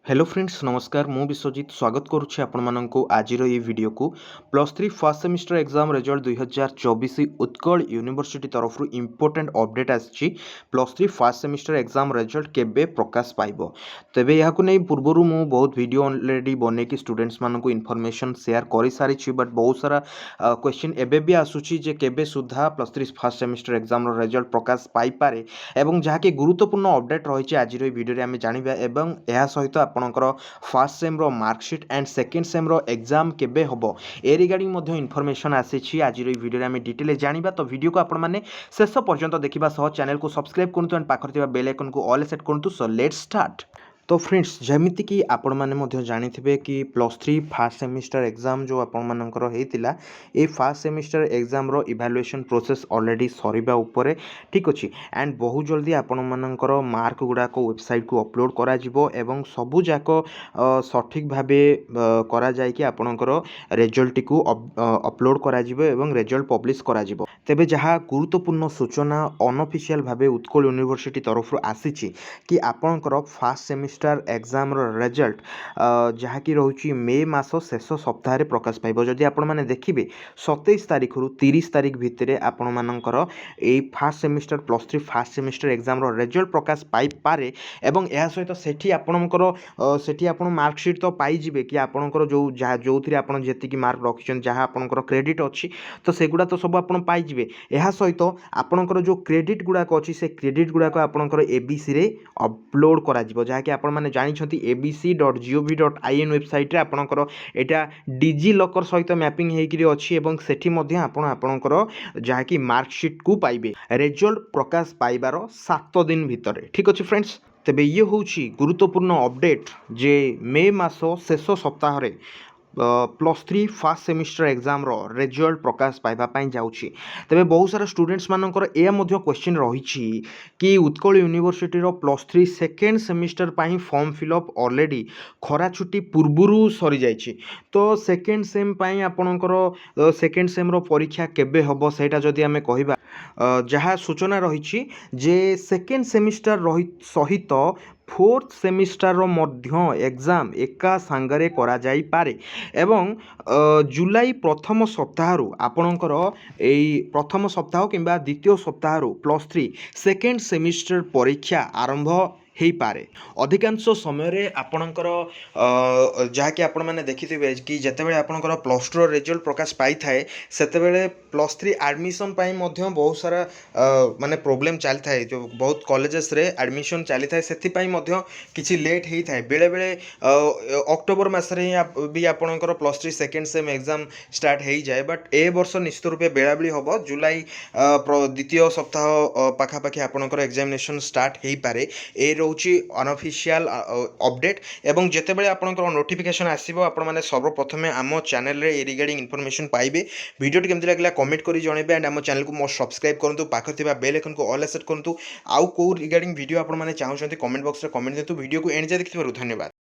Hello friends नमस्कार मु विश्वजित स्वागत करुच्ची आपको आज वीडियो को +3 first semester exam result 2024 Utkal university तरफ इंपोर्टेंट अपडेट आसी +3 फर्स्ट सेमिस्टर एग्जाम रिजल्ट केबे प्रकाश पाइब तेबे यह नहीं पूर्व मु बहुत वीडियो ऑलरेडी बने कि स्टूडेंट्स मानक इनफॉरमेशन शेयर कर सारी बट बहुत सारा क्वेश्चन एबे भी आसूची जे केबे सुधा +3 फर्स्ट सेमिस्टर एग्जाम रिजल्ट प्रकाश पाई पारे एवं जहाँकि गुरुत्वपूर्ण अपडेट रही आज वीडियो में जानिबा एवं यह सहित आपणकर फर्स्ट सेम रो मार्कशीट एंड सेकेंड सेम रो एग्जाम केबे हबो ए रिगार्डिंग मध्ये इनफॉरमेशन आसी आज वीडियो में डिटेल जानिबा तो वीडियो को आपण माने शेष पर्यंत देखिबा सह चैनल को सब्सक्राइब करंतु एंड पाखर थिबा बेल आइकन को ऑल सेट करंतु सो लेट्स स्टार्ट। तो फ्रेंड्स जमीती कि आपण मैंने जानी कि +3 फर्स्ट सेमिस्टर एग्जाम जो आपण मानकर होता ये फर्स्ट सेमिस्टर एग्जाम रो इवैल्यूएशन प्रोसेस ऑलरेडी सरीबा उपरे ठीक अच्छे एंड बहुत जल्दी आपण मानकर मार्क गुड़ाक वेबसाइट को अपलोड करा जिवो एवं सबू जाक सठिक भावे करा जाय कि आपणकर रिजल्ट को अपलोड करा जिवो एवं रिजल्ट पब्लिश करा जिवो तेबे जहाँ गुरुत्वपूर्ण सूचना अनऑफिशियल भावे उत्कल यूनिवर्सिटी तरफ आसी कि आपणकर फर्स्ट सेमिस्टर एग्जाम रिजल्ट जहाँकि रोची मे मास शेष सप्ताह प्रकाश पाइब जदि आपण मैंने देखिए 27 तारीख रु 30 तारीख भितर आपण मानकर ए first semester +3 first semester exam result प्रकाश पाई पारे एवं यह सहित सेठी आपणकर सेठी आपण मार्कशीट तो पाइबे कि आपणकर जो जो थी आप जी मार्क रखिछन जहाँ आपणकर क्रेडिट अच्छी तो सेगुड़ा तो सब आप पाइबे यह सहित आपणकर जो क्रेडिट गुड़ाक अच्छी से क्रेडिट गुड़ाक आपणकर एबीसी रे अपलोड करा जिवो जहाँकि आपण माने जानिछंती abc.gov.in वेबसाइट रे आपणकर एटा डिजी लॉकर सहित मैपिंग हेकरी अछि एवं सेठी मध्ये आपण आपणकर जहाँकि मार्कशीट को पाइबे रिजल्ट प्रकाश पाइबार 7 दिन भितर ठीक अछि फ्रेंड्स। तेबे ये होछि गुरुत्वपूर्ण अपडेट जे मे मास शेष सप्ताह रे +3 फर्स्ट सेमिस्टर एग्जाम रो रिजल्ट प्रकाश पाइबापी जाऊँगी तेरे बहुत सारा स्टूडेंट्स मानकर यह क्वेश्चन रही कि उत्कल यूनिवर्सिटी रो +3 सेकेंड सेमिस्टर पाई फॉर्म फिलअप ऑलरेडी खरा छुट्टी पूर्व सरी जाइए तो सेकेंड सेम पाई आपणकर सेकेंड सेम रो परीक्षा केबे हबो सेटा जदि आमे कहिबा जहाँ सूचना रही जे सेकेंड सेमिस्टर सहित फोर्थ सेमिस्टर रो मध्य एग्जाम एका सांगरे करा जाई पारे एवं जुलाई प्रथम सप्ताह आपणकर एई प्रथम सप्ताह किंबा द्वितीय सप्ताह +3 सेकेंड सेमिस्टर परीक्षा आरंभ हो पारे अधिकांश समय आपणकर जहाँकि आपण मैंने देखिथे कि जितेबाला आपणकर +2 रिजल्ट प्रकाश पाई थाए सेतेबेले +3 एडमिशन पाई मध्य बहुत सारा माने प्रॉब्लम चली थाए जो बहुत कॉलेजेस रे एडमिशन चली थाए सेथिपाई मध्य किछि लेट हेई थाए बेले बेले अक्टोबर मासरे भी आपणकर +3 सेकेंड सेम एग्जाम स्टार्ट हो जाए बट ए वर्ष निश्चित रूपे बेलाबेली हम जुलाई द्वितीय सप्ताह पाखापाखि आपणकर एग्जामिनेशन स्टार्ट हो पारे ए रोची अनऑफिशियल अपडेट एवं जेतेबेले आपणकर नोटिफिकेशन आसीबो आपण माने सर्वप्रथमे आम चैनल रे ए रिगार्डिंग इन्फॉर्मेशन पाइबे वीडियो केमति लागला कमेंट करी जणेबे एंड आम चैनल को मोस्ट सब्सक्राइब करंतु पाखर थिबा बेल आइकन को ऑल सेट करंतु आउ को रिगार्डिंग वीडियो आपण माने चाहुछंती कमेंट बॉक्स रे कमेंट देतु वीडियो को एंड जाय देखिथिबारु धन्यवाद।